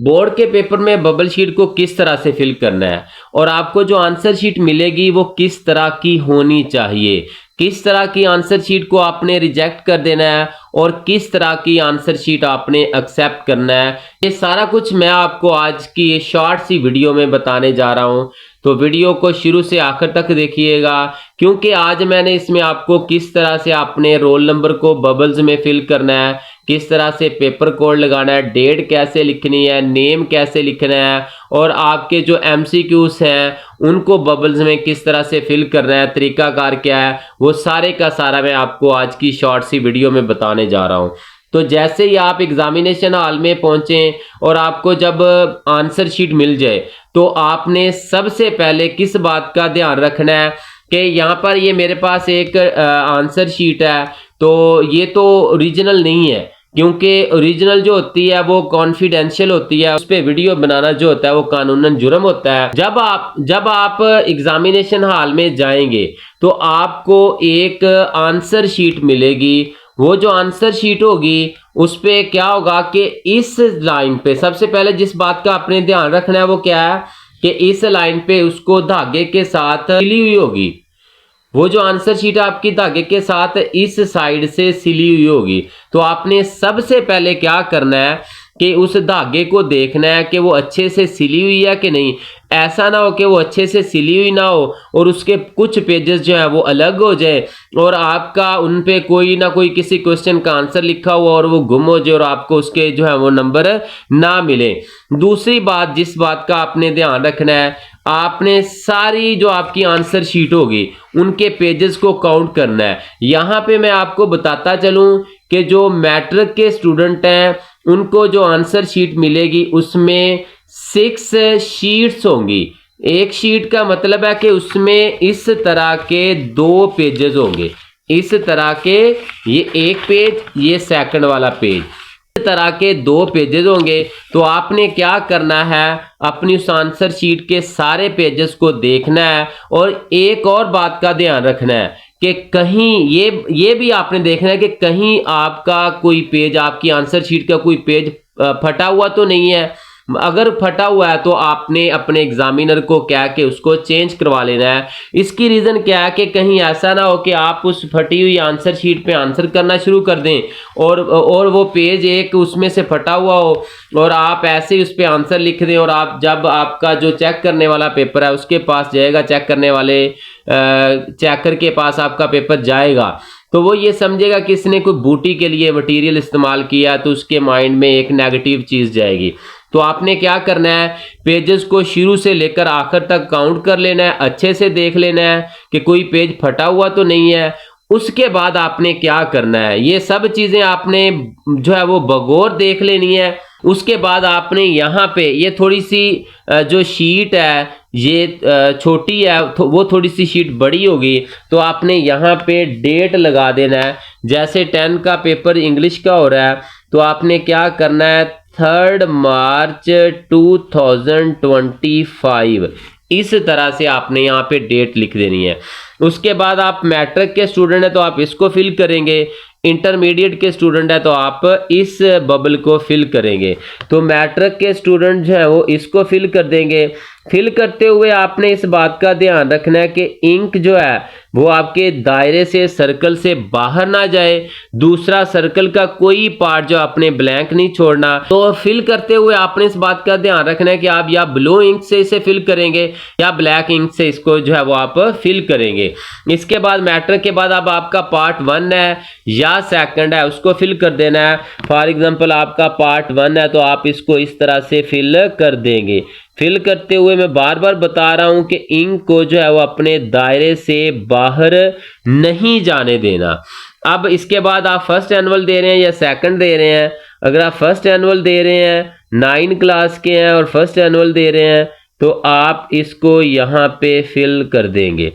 Board के paper में bubble sheet को किस तरह से फिल करना है और आपको जो आंसर शीट मिलेगी वो किस तरह की होनी चाहिए, किस तरह की आंसर शीट को आपने रिजेक्ट कर देना है और किस तरह की आंसर शीट आपने एक्सेप्ट करना है, ये सारा कुछ मैं आपको आज की ये शॉर्ट सी वीडियो में बताने जा रहा हूं। तो वीडियो को शुरू से आखिर तक देखिएगा, क्योंकि आज मैंने इसमें आपको किस तरह से अपने रोल नंबर को बबल्स में फिल करना है, किस तरह से पेपर कोड लगाना है, डेट कैसे लिखनी है, नेम कैसे लिखना है और आपके जो एमसीक्यूज हैं उनको बबल्स में किस तरह से फिल करना है, तरीकाकार क्या है, वो सारे का सारा मैं आपको आज की शॉर्ट सी वीडियो में बताने जा रहा हूं। तो जैसे ही आप एग्जामिनेशन हॉल में पहुंचे और आपको जब आंसर शीट मिल जाए तो आपने सबसे पहले किस बात का ध्यान रखना है कि यहाँ पर ये मेरे पास एक आंसर शीट है, तो ये तो ओरिजिनल नहीं है, क्योंकि ओरिजिनल जो होती है वो कॉन्फिडेंशियल होती है, उस पर वीडियो बनाना जो होता है वो कानूनन जुर्म होता है। जब आप एग्जामिनेशन हॉल में जाएंगे तो आपको एक आंसर शीट मिलेगी। वो जो आंसर शीट होगी उस पे क्या होगा कि इस लाइन पे सबसे पहले जिस बात का आपने ध्यान रखना है वो क्या है कि इस लाइन पे उसको धागे के साथ सिली हुई होगी। वो जो आंसर शीट आपकी धागे के साथ इस साइड से सिली हुई होगी, तो आपने सबसे पहले क्या करना है कि उस धागे को देखना है कि वो अच्छे से सिली हुई है कि नहीं। ऐसा ना हो कि वो अच्छे से सिली हुई ना हो और उसके कुछ पेजेस जो है वो अलग हो जाए और आपका उन पे कोई ना कोई किसी क्वेश्चन का आंसर लिखा हुआ और वो गुम हो जाए और आपको उसके जो है वो नंबर ना मिले। दूसरी बात जिस बात का आपने ध्यान रखना है, आपने सारी जो आपकी आंसर शीट होगी उनके पेजेस को काउंट करना है। यहाँ पे मैं आपको बताता चलूं कि जो मैट्रिक के स्टूडेंट हैं उनको जो आंसर शीट मिलेगी उसमें 6 शीट्स होंगी। एक शीट का मतलब है कि उसमें इस तरह के 2 पेजेस होंगे, इस तरह के, ये एक पेज, ये सेकंड वाला पेज, इस तरह के 2 पेजेस होंगे। तो आपने क्या करना है, अपनी उस आंसर शीट के सारे पेजेस को देखना है और एक और बात का ध्यान रखना है कि कहीं ये भी आपने देखना है कि कहीं आपका कोई पेज, आपकी आंसर शीट का कोई पेज फटा हुआ तो नहीं है। अगर फटा हुआ है तो आपने अपने एग्जामिनर को क्या कि उसको चेंज करवा लेना है। इसकी रीजन क्या है कि कहीं ऐसा ना हो कि आप उस फटी हुई आंसर शीट पे आंसर करना शुरू कर दें और वो पेज एक उसमें से फटा हुआ हो और आप ऐसे ही उस पे आंसर लिख दें और आप जब आपका जो चेक करने वाला पेपर है उसके पास जाएगा, चेक करने वाले चेकर के पास आपका पेपर जाएगा, तो वो ये समझेगा कि इसने कोई बूटी के लिए मटेरियल इस्तेमाल किया, तो उसके माइंड में एक नेगेटिव चीज जाएगी। तो आपने क्या करना है, पेजेस को शुरू से लेकर आखिर तक काउंट कर लेना है, अच्छे से देख लेना है कि कोई पेज फटा हुआ तो नहीं है। उसके बाद आपने क्या करना है, ये सब चीजें आपने जो है वो बगौर देख लेनी है। उसके बाद आपने यहाँ पे ये थोड़ी सी जो शीट है ये छोटी है, वो थोड़ी सी शीट बड़ी होगी, तो आपने यहाँ पे डेट लगा देना है। जैसे 10 का पेपर इंग्लिश का हो रहा है तो आपने क्या करना है, 3 मार्च 2025, इस तरह से आपने यहाँ पे डेट लिख देनी है। उसके बाद आप मैट्रिक के स्टूडेंट है तो आप इसको फिल करेंगे, इंटरमीडिएट के स्टूडेंट है तो आप इस बबल को फिल करेंगे। तो मैट्रिक के स्टूडेंट जो है वो इसको फिल कर देंगे। फिल करते हुए आपने इस बात का ध्यान रखना है कि इंक जो है वो आपके दायरे से, सर्कल से बाहर ना जाए। दूसरा, सर्कल का कोई पार्ट जो आपने ब्लैंक नहीं छोड़ना। तो फिल करते हुए आपने इस बात का ध्यान रखना है कि आप या ब्लू इंक से इसे फिल करेंगे या ब्लैक इंक से इसको जो है वो आप फिल करेंगे। इसके बाद मैट्रिक के बाद अब आपका पार्ट 1 है या सेकंड है उसको फिल कर देना है। फॉर एग्जांपल आपका पार्ट 1 है तो आप इसको इस तरह से फिल कर देंगे। फिल करते हुए मैं बार बार बता रहा हूं कि इंक को जो है वो अपने दायरे से बाहर नहीं जाने देना। अब इसके बाद आप फर्स्ट एनुअल दे रहे हैं या सेकंड दे रहे हैं। अगर आप फर्स्ट एनुअल दे रहे हैं, 9 क्लास के हैं और फर्स्ट एनुअल दे रहे हैं, तो आप इसको यहाँ पे फिल कर देंगे।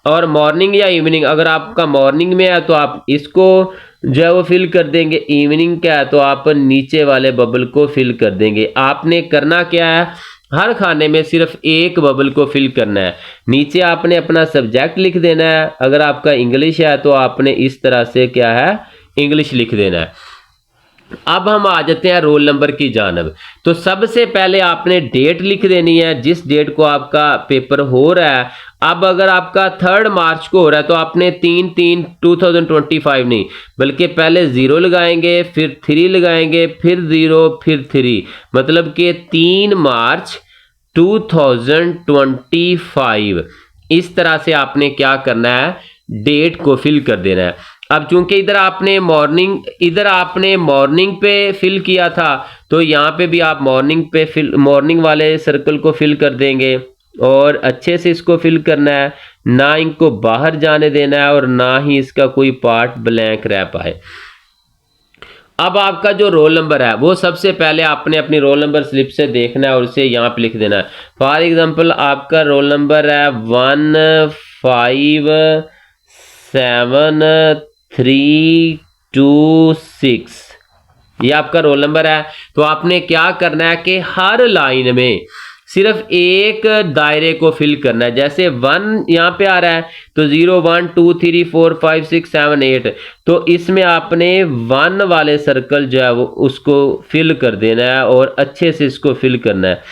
और मॉर्निंग या इवनिंग, अगर आपका मॉर्निंग में है तो आप इसको जो है वो फिल कर देंगे। इवनिंग का है तो आप नीचे वाले बबल को फिल कर देंगे। आपने करना क्या है, हर खाने में सिर्फ एक बबल को फिल करना है। नीचे आपने अपना सब्जेक्ट लिख देना है। अगर आपका इंग्लिश है तो आपने इस तरह से क्या है, इंग्लिश लिख देना है। अब हम आ जाते हैं रोल नंबर की जानब। तो सबसे पहले आपने डेट लिख देनी है, जिस डेट को आपका पेपर हो रहा है। अब अगर आपका 3 मार्च को हो रहा है तो आपने 3/3/2025 नहीं, बल्कि पहले 0 लगाएंगे, फिर 3 लगाएंगे, फिर 0, फिर 3, मतलब कि 3 मार्च 2025। इस तरह से आपने क्या करना है, डेट को फिल कर देना है। अब चूंकि इधर आपने मॉर्निंग पे फिल किया था, तो यहाँ पे भी आप मॉर्निंग वाले सर्कल को फिल कर देंगे और अच्छे से इसको फिल करना है, ना इनको बाहर जाने देना है और ना ही इसका कोई पार्ट ब्लैंक रह पाए। अब आपका जो रोल नंबर है वो सबसे पहले आपने अपनी रोल नंबर स्लिप से देखना है और उसे यहाँ पे लिख देना है। फॉर एग्जांपल आपका रोल नंबर है 1573226, ये आपका रोल नंबर है। तो आपने क्या करना है कि हर लाइन में सिर्फ एक दायरे को फिल करना है। जैसे 1 यहाँ पे आ रहा है तो 0 1 2 3 4 5 6 7 8, तो इसमें आपने 1 वाले सर्कल जो है वो उसको फिल कर देना है और अच्छे से इसको फिल करना है।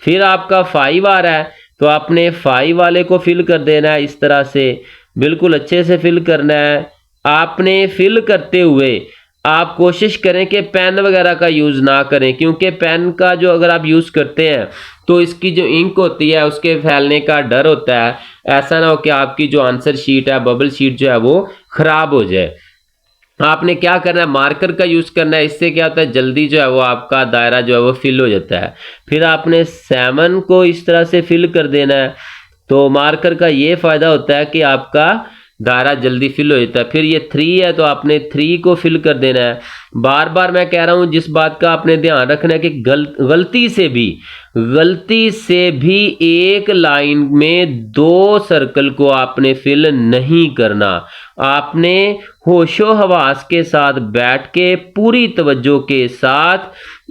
फिर आपका 5 आ रहा है तो आपने 5 वाले को फिल कर देना है, इस तरह से बिल्कुल अच्छे से फिल करना है। आपने फिल करते हुए आप कोशिश करें कि पेन वगैरह का यूज़ ना करें, क्योंकि पेन का जो अगर आप यूज़ करते हैं तो इसकी जो इंक होती है उसके फैलने का डर होता है। ऐसा ना हो कि आपकी जो आंसर शीट है, बबल शीट जो है वो ख़राब हो जाए। आपने क्या करना है, मार्कर का यूज़ करना है। इससे क्या होता है, जल्दी जो है वो आपका दायरा जो है वो फिल हो जाता है। फिर आपने 7 को इस तरह से फिल कर देना है। तो मार्कर का ये फ़ायदा होता है कि आपका दायरा जल्दी फिल हो जाता है। फिर ये 3 है तो आपने 3 को फिल कर देना है। बार बार मैं कह रहा हूँ, जिस बात का आपने ध्यान रखना है कि गलती से भी एक लाइन में 2 सर्कल को आपने फिल नहीं करना। आपने होशो हवास के साथ बैठ के पूरी तवज्जो के साथ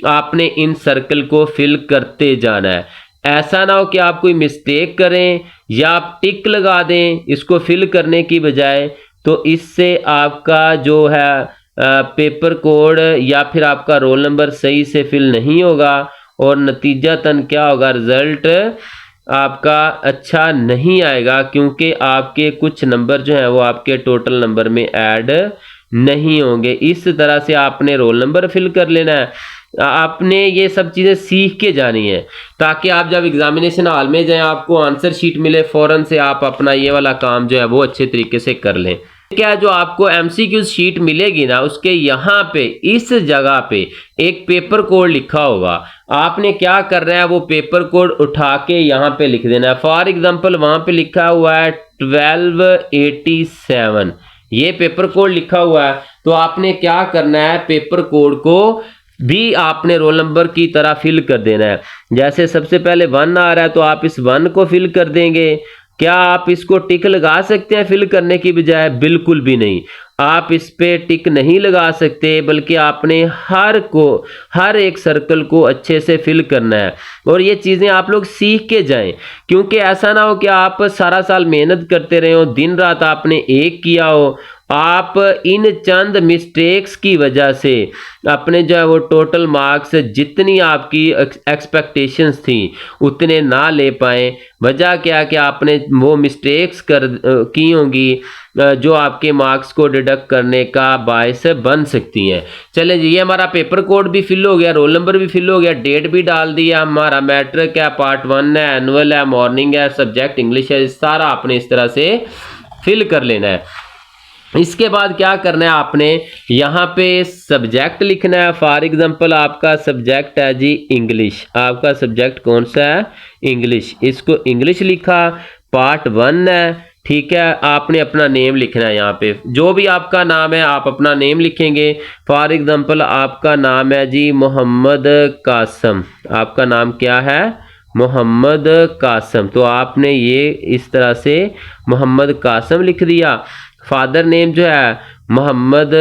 आपने इन सर्कल को फिल करते जाना है। ऐसा ना हो कि आप कोई मिस्टेक करें या आप टिक लगा दें इसको फिल करने की बजाय, तो इससे आपका जो है पेपर कोड या फिर आपका रोल नंबर सही से फिल नहीं होगा और नतीजतन क्या होगा, रिजल्ट आपका अच्छा नहीं आएगा, क्योंकि आपके कुछ नंबर जो हैं वो आपके टोटल नंबर में ऐड नहीं होंगे। इस तरह से आपने रोल नंबर फिल कर लेना है। आपने ये सब चीज़ें सीख के जानी है ताकि आप जब एग्जामिनेशन हॉल में जाएं आपको आंसर शीट मिले, फ़ौरन से आप अपना ये वाला काम जो है वो अच्छे तरीके से कर लें। क्या जो आपको एमसीक्यू शीट मिलेगी ना, उसके यहाँ पे इस जगह पे एक पेपर कोड लिखा होगा। आपने क्या करना है, वो पेपर कोड उठा के यहाँ पे लिख देना है। फॉर एग्जांपल वहाँ पे लिखा हुआ है 1287, ये पेपर कोड लिखा हुआ है। तो आपने क्या करना है, पेपर कोड को भी आपने रोल नंबर की तरह फिल कर देना है। जैसे सबसे पहले 1 आ रहा है तो आप इस 1 को फिल कर देंगे। क्या आप इसको टिक लगा सकते हैं फिल करने की बजाय? बिल्कुल भी नहीं, आप इस पे टिक नहीं लगा सकते, बल्कि आपने हर एक सर्कल को अच्छे से फिल करना है। और ये चीज़ें आप लोग सीख के जाएं, क्योंकि ऐसा ना हो कि आप सारा साल मेहनत करते रहे हो, दिन रात आपने एक किया हो, आप इन चंद मिस्टेक्स की वजह से अपने जो है वो टोटल मार्क्स जितनी आपकी एक्सपेक्टेशंस थी उतने ना ले पाए। वजह क्या कि आपने वो मिस्टेक्स की होंगी जो आपके मार्क्स को डिडक्ट करने का बायस बन सकती हैं। चलें जी, ये हमारा पेपर कोड भी फिल हो गया, रोल नंबर भी फिल हो गया, डेट भी डाल दिया। हमारा मैट्रिक है, पार्ट 1 है, एनुअल है, मॉर्निंग है, सब्जेक्ट इंग्लिश है, सारा आपने इस तरह से फिल कर लेना है। इसके बाद क्या करना है, आपने यहाँ पे सब्जेक्ट लिखना है। फॉर एग्जांपल आपका सब्जेक्ट है जी इंग्लिश। आपका सब्जेक्ट कौन सा है? इंग्लिश। इसको इंग्लिश लिखा, पार्ट 1 है, ठीक है। आपने अपना नेम लिखना है, यहाँ पे जो भी आपका नाम है आप अपना नेम लिखेंगे। फॉर एग्जांपल आपका नाम है जी मोहम्मद कासम। आपका नाम क्या है? मोहम्मद कासम। तो आपने ये इस तरह से मोहम्मद कासम लिख दिया। फादर नेम जो है मोहम्मद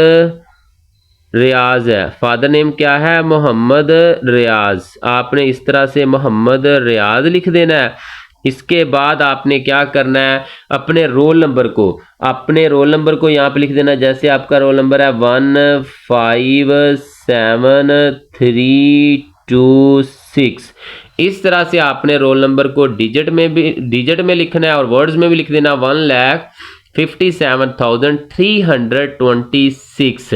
रियाज है। फादर नेम क्या है? मोहम्मद रियाज। आपने इस तरह से मोहम्मद रियाज लिख देना है। इसके बाद आपने क्या करना है, अपने रोल नंबर को यहाँ पे लिख देना। जैसे आपका रोल नंबर है 157326, इस तरह से आपने रोल नंबर को डिजिट में लिखना है और वर्ड्स में भी लिख देना 1,57,326।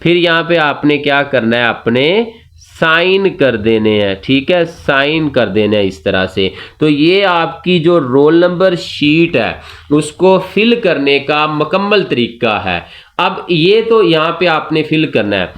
फिर यहाँ पे आपने क्या करना है, अपने साइन कर देने हैं। ठीक है, साइन कर देना है इस तरह से। तो ये आपकी जो रोल नंबर शीट है उसको फिल करने का मुकम्मल तरीका है। अब ये तो यहाँ पे आपने फिल करना है।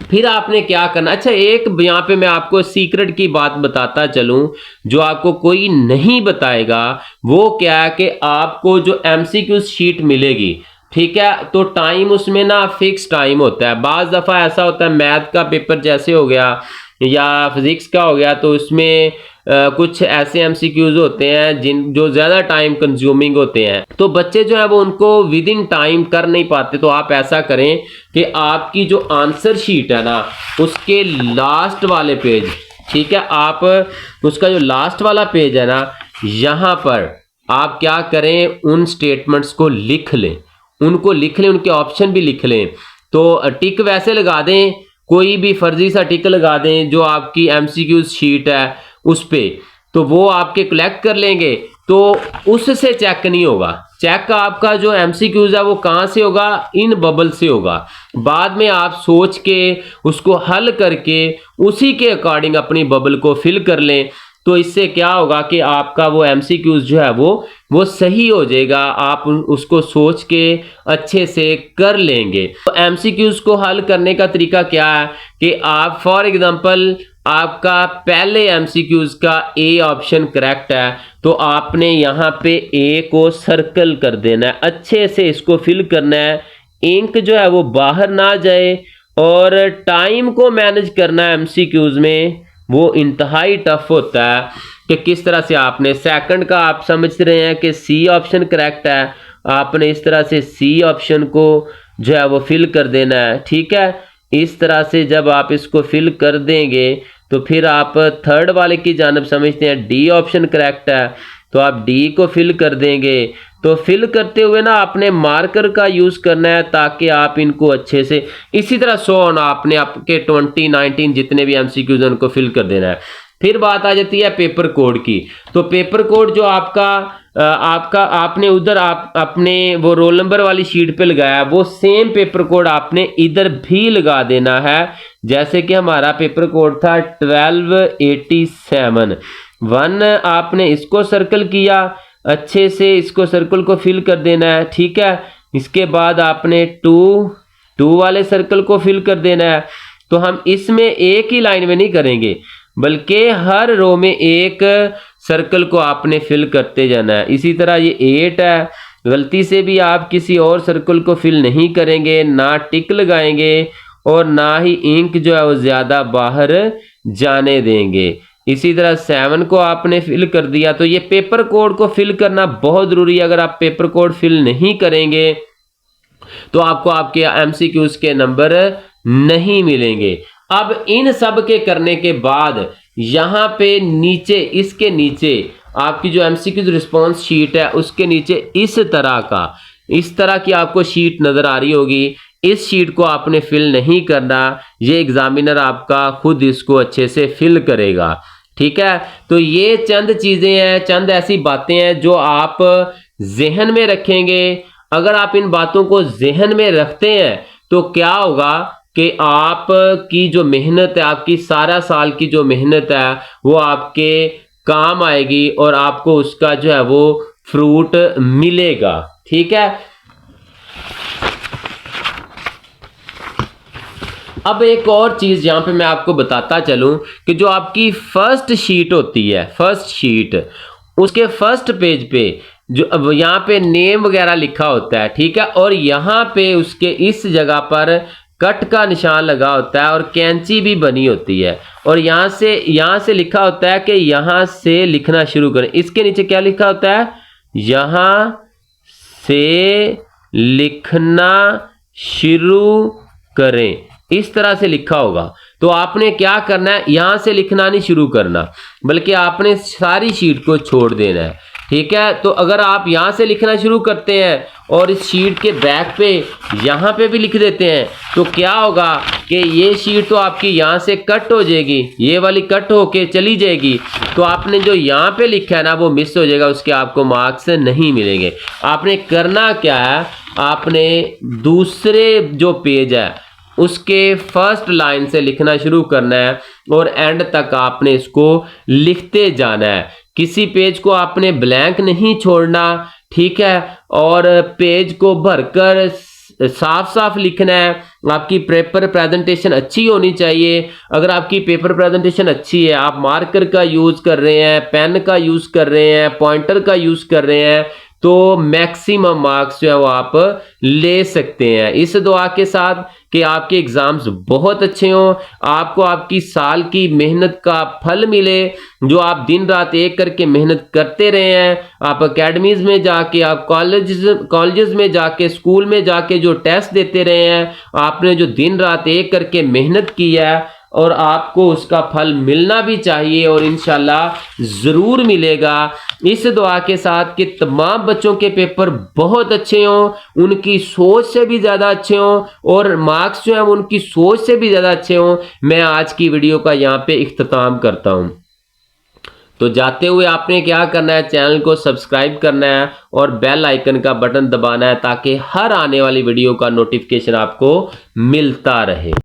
फिर आपने क्या करना, अच्छा एक यहाँ पे मैं आपको सीक्रेट की बात बताता चलूं जो आपको कोई नहीं बताएगा। वो क्या है कि आपको जो एमसीक्यू शीट मिलेगी, ठीक है, तो टाइम उसमें ना फिक्स टाइम होता है। बाज दफ़ा ऐसा होता है मैथ का पेपर जैसे हो गया या फिजिक्स का हो गया, तो उसमें कुछ ऐसे एमसीक्यूज होते हैं जो ज़्यादा टाइम कंज्यूमिंग होते हैं, तो बच्चे जो है वो उनको विद इन टाइम कर नहीं पाते। तो आप ऐसा करें कि आपकी जो आंसर शीट है ना उसके लास्ट वाले पेज, ठीक है, आप उसका जो लास्ट वाला पेज है ना, यहाँ पर आप क्या करें, उन स्टेटमेंट्स को लिख लें, उनके ऑप्शन भी लिख लें। तो टिक वैसे लगा दें, कोई भी फर्जी सा टिक लगा दें जो आपकी एमसीक्यू शीट है उस पे, तो वो आपके कलेक्ट कर लेंगे, तो उससे चेक नहीं होगा। चेक आपका जो एमसीक्यूज है वो कहाँ से होगा, इन बबल से होगा। बाद में आप सोच के उसको हल करके उसी के अकॉर्डिंग अपनी बबल को फिल कर लें। तो इससे क्या होगा कि आपका वो एमसीक्यूज जो है वो सही हो जाएगा। आप उसको सोच के अच्छे से कर लेंगे। तो एमसीक्यूज को हल करने का तरीका क्या है कि आप फॉर एग्जांपल आपका पहले एमसीक्यूज का ए ऑप्शन करेक्ट है, तो आपने यहाँ पे ए को सर्कल कर देना है, अच्छे से इसको फिल करना है, इंक जो है वो बाहर ना जाए। और टाइम को मैनेज करना है एमसीक्यूज में, वो इंतहाई टफ होता है कि किस तरह से आपने सेकंड का, आप समझ रहे हैं कि सी ऑप्शन करेक्ट है, आपने इस तरह से सी ऑप्शन को जो है वो फिल कर देना है। ठीक है, इस तरह से जब आप इसको फिल कर देंगे तो फिर आप थर्ड वाले की जानब समझते हैं डी ऑप्शन करेक्ट है, तो आप डी को फिल कर देंगे। तो फिल करते हुए ना आपने मार्कर का यूज करना है ताकि आप इनको अच्छे से, इसी तरह आपने आपके 2019 जितने भी एमसीक्यूज उनको फिल कर देना है। फिर बात आ जाती है पेपर कोड की। तो पेपर कोड जो आपका आपने उधर आप अपने वो रोल नंबर वाली शीट पे लगाया, वो सेम पेपर कोड आपने इधर भी लगा देना है। जैसे कि हमारा पेपर कोड था 1287 1, आपने इसको सर्कल किया, अच्छे से इसको सर्कल को फिल कर देना है। ठीक है, इसके बाद आपने 2 वाले सर्कल को फिल कर देना है। तो हम इसमें एक ही लाइन में नहीं करेंगे बल्कि हर रो में एक सर्कल को आपने फिल करते जाना है। इसी तरह ये 8 है, गलती से भी आप किसी और सर्कल को फिल नहीं करेंगे, ना टिक लगाएंगे और ना ही इंक जो है वो ज़्यादा बाहर जाने देंगे। इसी तरह 7 को आपने फिल कर दिया। तो ये पेपर कोड को फिल करना बहुत ज़रूरी है। अगर आप पेपर कोड फिल नहीं करेंगे तो आपको आपके एमसीक्यूज के नंबर नहीं मिलेंगे। अब इन सब के करने के बाद यहाँ पे नीचे, इसके नीचे आपकी जो एमसीक्यूज रिस्पॉन्स शीट है उसके नीचे इस तरह की आपको शीट नज़र आ रही होगी। इस शीट को आपने फिल नहीं करना, ये एग्जामिनर आपका खुद इसको अच्छे से फिल करेगा। ठीक है, तो ये चंद चीज़ें हैं, चंद ऐसी बातें हैं जो आप जहन में रखेंगे। अगर आप इन बातों को जहन में रखते हैं तो क्या होगा कि आपकी जो मेहनत है, आपकी सारा साल की जो मेहनत है वो आपके काम आएगी और आपको उसका जो है वो फ्रूट मिलेगा। ठीक है, अब एक और चीज़ यहाँ पे मैं आपको बताता चलूँ कि जो आपकी फर्स्ट शीट होती है, फर्स्ट शीट, उसके फर्स्ट पेज पे जो अब यहाँ पे नेम वगैरह लिखा होता है। ठीक है, और यहाँ पे उसके इस जगह पर कट का निशान लगा होता है और कैंची भी बनी होती है और यहाँ से लिखा होता है कि यहाँ से लिखना शुरू करें। इसके नीचे क्या लिखा होता है, यहाँ से लिखना शुरू करें, इस तरह से लिखा होगा। तो आपने क्या करना है, यहां से लिखना नहीं शुरू करना, बल्कि आपने सारी शीट को छोड़ देना है। ठीक है, तो अगर आप यहां से लिखना शुरू करते हैं और इस शीट के बैक पे यहां पे भी लिख देते हैं, तो क्या होगा कि ये शीट तो आपकी यहां से कट हो जाएगी, ये वाली कट होके चली जाएगी, तो आपने जो यहां पे लिखा है ना वो मिस हो जाएगा, उसके आपको मार्क्स नहीं मिलेंगे। आपने करना क्या है, आपने दूसरे जो पेज है उसके फर्स्ट लाइन से लिखना शुरू करना है और एंड तक आपने इसको लिखते जाना है। किसी पेज को आपने ब्लैंक नहीं छोड़ना, ठीक है, और पेज को भरकर साफ साफ लिखना है। आपकी पेपर प्रेजेंटेशन अच्छी होनी चाहिए। अगर आपकी पेपर प्रेजेंटेशन अच्छी है, आप मार्कर का यूज कर रहे हैं, पेन का यूज कर रहे हैं, पॉइंटर का यूज कर रहे हैं, तो मैक्सिमम मार्क्स जो है वो आप ले सकते हैं। इस दुआ के साथ कि आपके एग्जाम्स बहुत अच्छे हों, आपको आपकी साल की मेहनत का फल मिले, जो आप दिन रात एक करके मेहनत करते रहे हैं। आप एकेडमीज में जाके, आप कॉलेजेस में जाके, स्कूल में जाके जो टेस्ट देते रहे हैं, आपने जो दिन रात एक करके मेहनत की है, और आपको उसका फल मिलना भी चाहिए और इंशाल्लाह ज़रूर मिलेगा। इस दुआ के साथ कि तमाम बच्चों के पेपर बहुत अच्छे हों, उनकी सोच से भी ज़्यादा अच्छे हों और मार्क्स जो हैं उनकी सोच से भी ज़्यादा अच्छे हों, मैं आज की वीडियो का यहाँ पे इख्तिताम करता हूँ। तो जाते हुए आपने क्या करना है, चैनल को सब्सक्राइब करना है और बेल आइकन का बटन दबाना है, ताकि हर आने वाली वीडियो का नोटिफिकेशन आपको मिलता रहे।